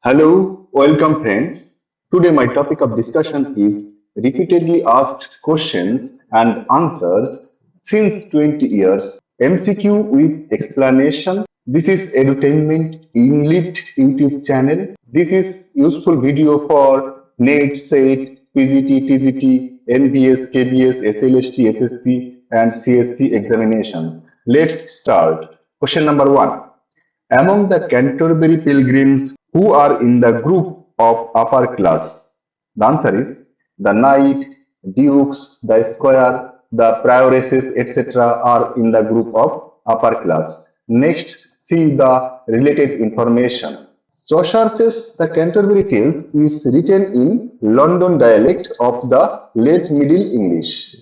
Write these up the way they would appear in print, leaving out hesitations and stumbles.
Hello, welcome friends. Today my topic of discussion is repeatedly asked questions and answers since 20 years. MCQ with explanation. This is Edutainment englit YouTube channel. This is useful video for NET, SET, PGT, TGT, NBS, KBS, SLST, SSC and CSC examinations. Let's start. Question number 1. Among the Canterbury pilgrims who are in the group of upper class, the answer is the knight, dukes, the squire, the prioresses, etc. are in the group of upper class. Next, see the related information. Chaucer says the Canterbury Tales is written in London dialect of the late Middle English.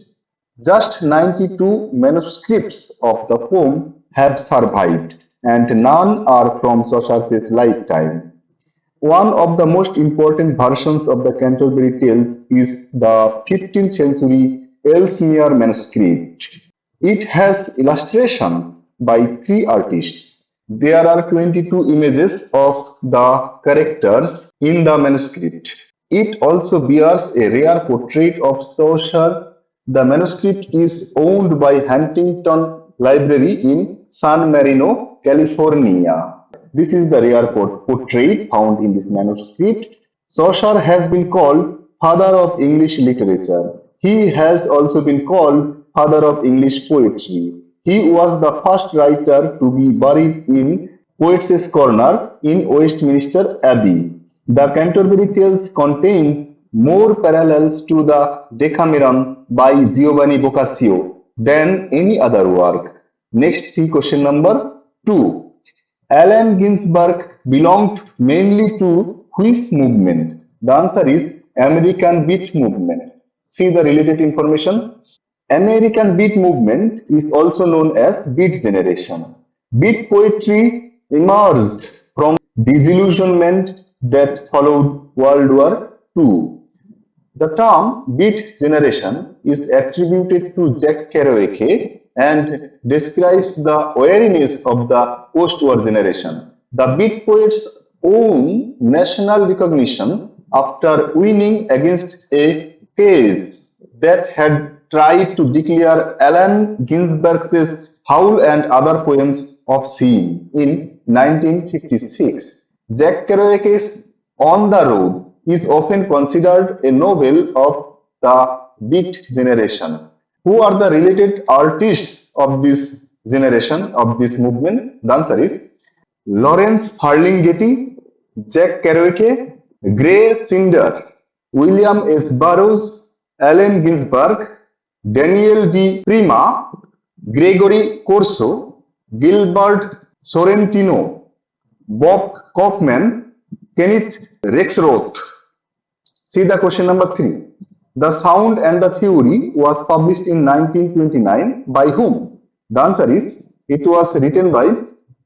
Just 92 manuscripts of the poem have survived, and none are from Chaucer's lifetime. One of the most important versions of the Canterbury Tales is the 15th century Ellesmere manuscript. It has illustrations by 3 artists. There are 22 images of the characters in the manuscript. It also bears a rare portrait of Chaucer. The manuscript is owned by Huntington Library in San Marino, California. This is the rare portrait found in this manuscript. Chaucer has been called father of English literature. He has also been called father of English poetry. He was the first writer to be buried in Poets' Corner in Westminster Abbey. The Canterbury Tales contains more parallels to the Decameron by Giovanni Boccaccio than any other work. Next, see question number 2. Allen Ginsberg belonged mainly to which movement? The answer is American Beat movement. See the related information. American Beat movement is also known as Beat generation. Beat poetry emerged from disillusionment that followed World War II. The term Beat generation is attributed to Jack Kerouac and describes the weariness of the post-war generation. The Beat poets won national recognition after winning against a case that had tried to declare Allen Ginsberg's Howl and Other Poems obscene in 1956. Jack Kerouac's On the Road is often considered a novel of the Beat generation. Who are the related artists of this generation, of this movement? The answer is Lawrence Ferlinghetti, Jack Kerouac, Gray Cinder, William S. Burroughs, Allen Ginsberg, Daniel D. Prima, Gregory Corso, Gilbert Sorrentino, Bob Kaufman, Kenneth Rexroth. See the question number 3. The Sound and the Theory was published in 1929 by whom? The answer is it was written by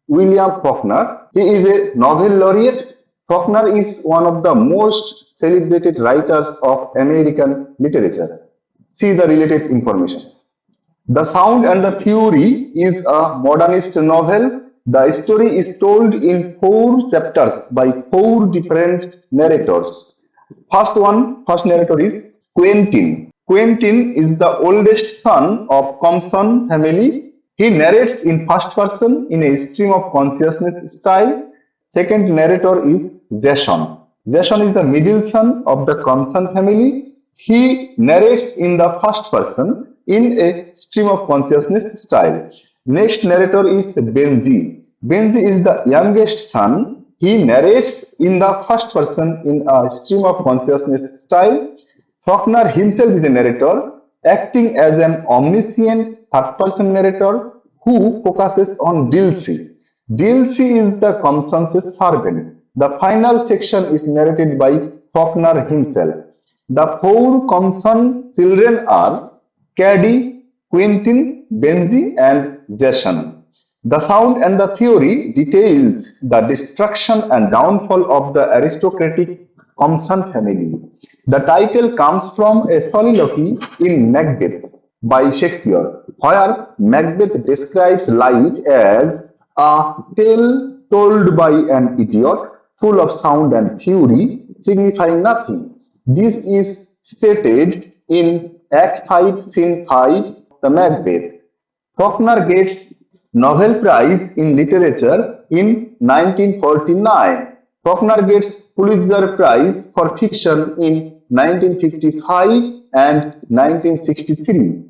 William Faulkner. He is a Nobel laureate. Faulkner is one of the most celebrated writers of American literature. See the related information. The Sound and the Fury is a modernist novel. The story is told in 4 chapters by 4 different narrators. First narrator is Quentin. Quentin is the oldest son of Compson family. He narrates in first person in a stream of consciousness style. Second narrator is Jason. Jason is the middle son of the Compson family. He narrates in the first person in a stream of consciousness style. Next narrator is Benji. Benji is the youngest son. He narrates in the first person in a stream of consciousness style. Faulkner himself is a narrator, acting as an omniscient third-person narrator who focuses on Dilsey. Dilsey is the Compson's servant. The final section is narrated by Faulkner himself. The 4 Compson children are Caddy, Quentin, Benji, and Jason. The Sound and the Theory details the destruction and downfall of the aristocratic Compson family. The title comes from a soliloquy in Macbeth by Shakespeare, where Macbeth describes life as a tale told by an idiot. full of sound and fury, signifying nothing. This is stated in Act 5, Scene 5, the Macbeth. Faulkner gets Nobel Prize in Literature in 1949. Faulkner gets Pulitzer Prize for Fiction in 1955 and 1963.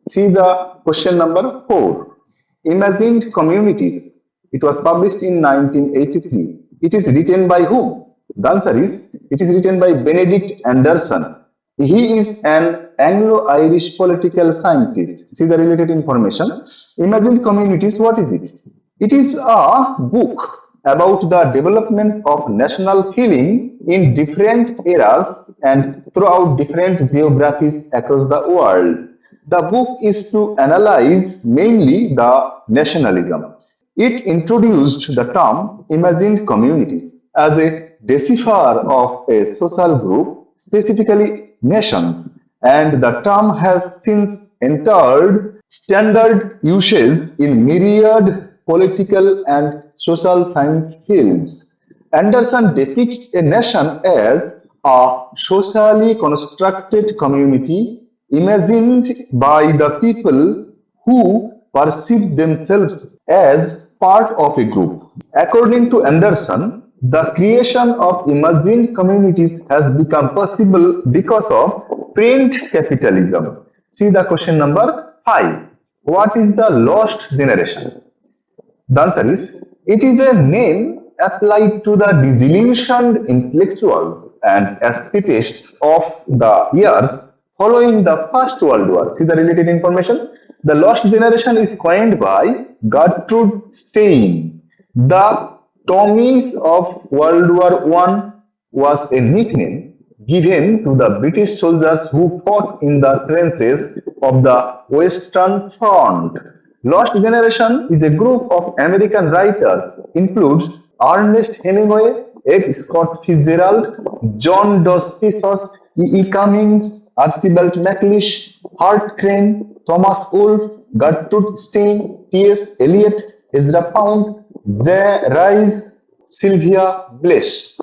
See the question number 4. Imagined Communities. It was published in 1983. It is written by whom? The answer is, it is written by Benedict Anderson. He is an Anglo-Irish political scientist. See the related information. Imagined Communities, what is it? It is a book about the development of national feeling in different eras and throughout different geographies across the world. The book is to analyze mainly the nationalism. It introduced the term imagined communities as a decipher of a social group, specifically nations, and the term has since entered standard usage in myriad political and social science fields. Anderson depicts a nation as a socially constructed community imagined by the people who perceive themselves as part of a group. According to Anderson, the creation of imagined communities has become possible because of print capitalism. See the question number 5. What is the lost generation? The answer is, it is a name applied to the disillusioned intellectuals and aesthetists of the years following the First World War. See the related information. The lost generation is coined by Gertrude Stein. The Tommies of World War I was a nickname given to the British soldiers who fought in the trenches of the Western Front. Lost Generation is a group of American writers, includes Ernest Hemingway, F. Scott Fitzgerald, John Dos Passos, E. Cummings, Archibald MacLeish, Hart Crane, Thomas Wolfe, Gertrude Stein, T.S. Eliot, Ezra Pound, J. Rice, Sylvia Blesh.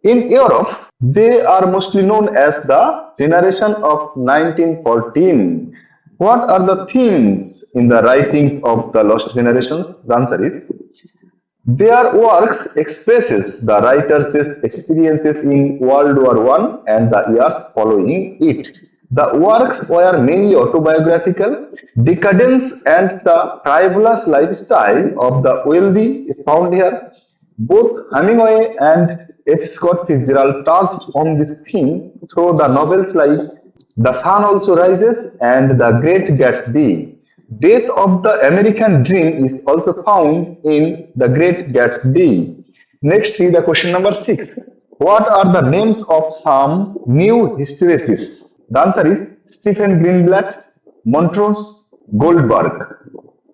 In Europe, they are mostly known as the generation of 1914. What are the themes in the writings of the lost generations? The answer is, their works expresses the writers' experiences in World War I and the years following it. The works were mainly autobiographical. Decadence and the frivolous lifestyle of the wealthy is found here. Both Hemingway and F. Scott Fitzgerald touched on this theme through the novels like The Sun Also Rises and The Great Gatsby. Death of the American Dream is also found in The Great Gatsby. Next, see the question number 6. What are the names of some new historicists? The answer is Stephen Greenblatt, Montrose, Goldberg.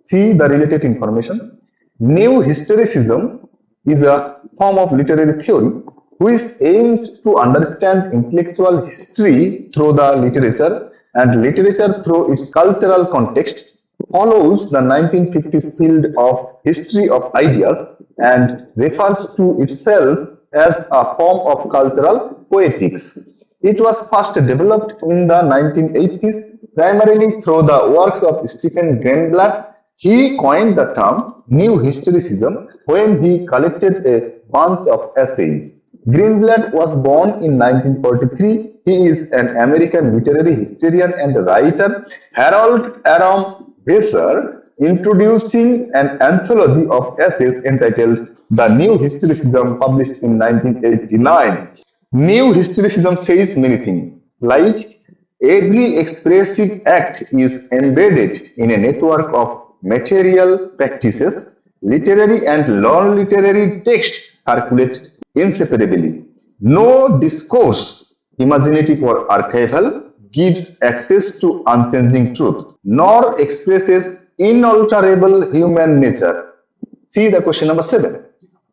See the related information. New historicism is a form of literary theory which aims to understand intellectual history through the literature, and literature through its cultural context, follows the 1950s field of history of ideas and refers to itself as a form of cultural poetics. It was first developed in the 1980s primarily through the works of Stephen Greenblatt. He coined the term New Historicism when he collected a bunch of essays. Greenblatt was born in 1943. He is an American literary historian and writer. Harold Aram Besser introducing an anthology of essays entitled The New Historicism, published in 1989. New Historicism says many things, like every expressive act is embedded in a network of material practices. Literary and non-literary texts circulate inseparably. No discourse, imaginative or archival, gives access to unchanging truth, nor expresses inalterable human nature. See the question number 7.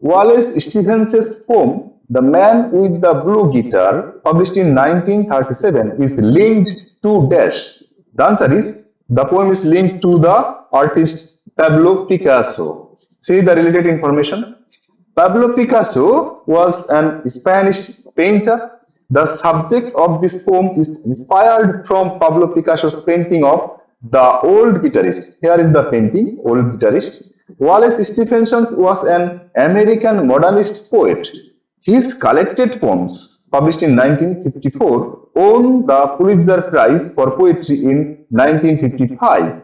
Wallace Stevenson's poem, The Man with the Blue Guitar, published in 1937, is linked to dash. The answer is, the poem is linked to the artist Pablo Picasso. See the related information. Pablo Picasso was an Spanish painter. The subject of this poem is inspired from Pablo Picasso's painting of The Old Guitarist. Here is the painting, Old Guitarist. Wallace Stephenson was an American modernist poet. His collected poems, published in 1954, won the Pulitzer Prize for Poetry in 1955.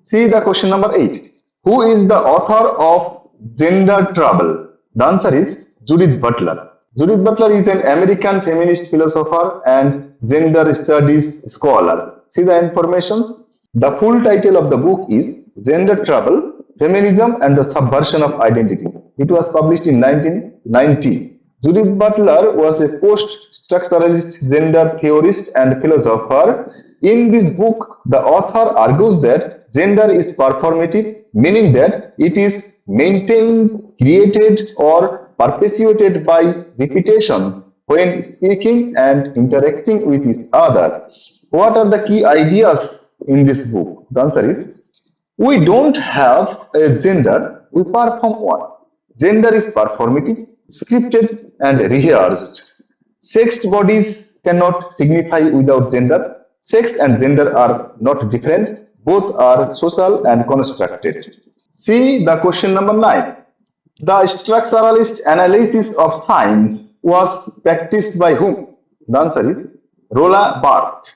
See the question number 8. Who is the author of Gender Trouble? The answer is Judith Butler. Judith Butler is an American feminist philosopher and gender studies scholar. See the informations. The full title of the book is Gender Trouble, Feminism and the Subversion of Identity. It was published in 1990. Judith Butler was a post-structuralist gender theorist and philosopher. In this book, the author argues that gender is performative, meaning that it is maintained, created, or perpetuated by repetitions when speaking and interacting with each other. What are the key ideas in this book? The answer is, we don't have a gender, we perform one. Gender is performative, scripted and rehearsed. Sexed bodies cannot signify without gender. Sex and gender are not different, both are social and constructed. See the question number 9. The structuralist analysis of science was practiced by whom? The answer is Roland Barthes.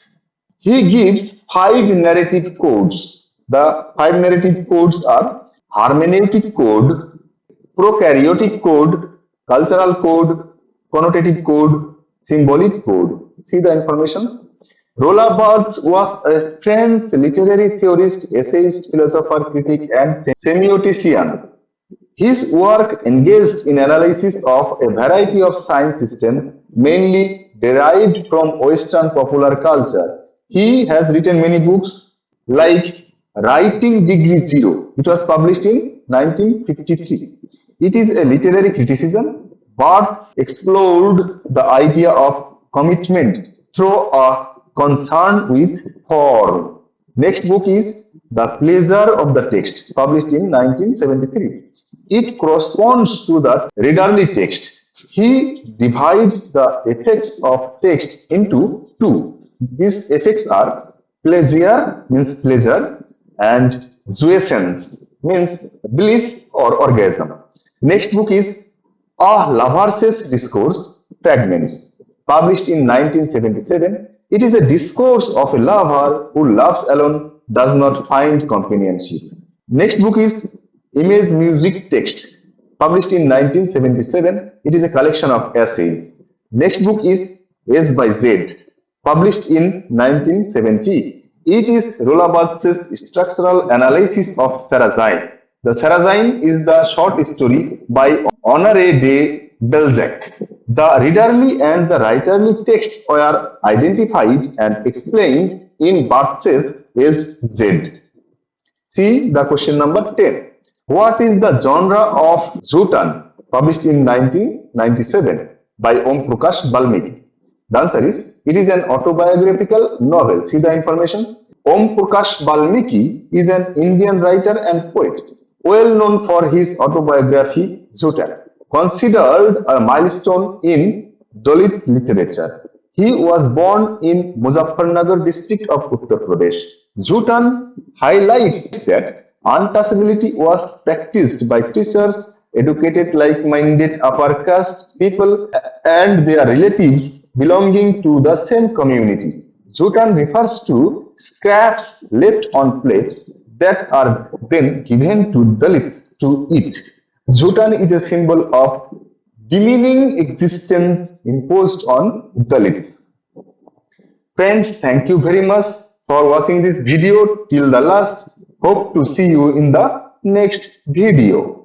He gives 5 narrative codes. The 5 narrative codes are hermeneutic code, prokaryotic code, cultural code, connotative code, symbolic code. See the information. Roland Barthes was a French literary theorist, essayist, philosopher, critic, and semiotician. His work engaged in analysis of a variety of science systems, mainly derived from Western popular culture. He has written many books like Writing Degree Zero. It was published in 1953. It is a literary criticism. Barthes explored the idea of commitment through a concern with form. Next book is The Pleasure of the Text, published in 1973. It corresponds to the readerly text. He divides the effects of text into 2. These effects are pleasure, means pleasure, and jouissance, means bliss or orgasm. Next book is A Lover's Discourse, Fragments, published in 1977. It is a discourse of a lover who loves alone, does not find companionship. Next book is Image Music Text, published in 1977. It is a collection of essays. Next book is S by Z, published in 1970. It is Roland Barthes' structural analysis of Sarrazin. The Sarrazin is the short story by Honoré de Balzac. The readerly and the writerly texts were identified and explained in Barthes' S Z. See the question number 10. What is the genre of Jhutan, published in 1997 by Om Prakash Balmiki? The answer is, it is an autobiographical novel. See the information. Om Prakash Balmiki is an Indian writer and poet, well known for his autobiography Jhutan, considered a milestone in Dalit literature. He was born in Muzaffarnagar district of Uttar Pradesh. Jhutan highlights that untouchability was practiced by teachers, educated like-minded upper caste people, and their relatives belonging to the same community. Jhutan refers to scraps left on plates that are then given to Dalits to eat. Jhutan is a symbol of demeaning existence imposed on Dalits. Friends, thank you very much for watching this video till the last. Hope to see you in the next video.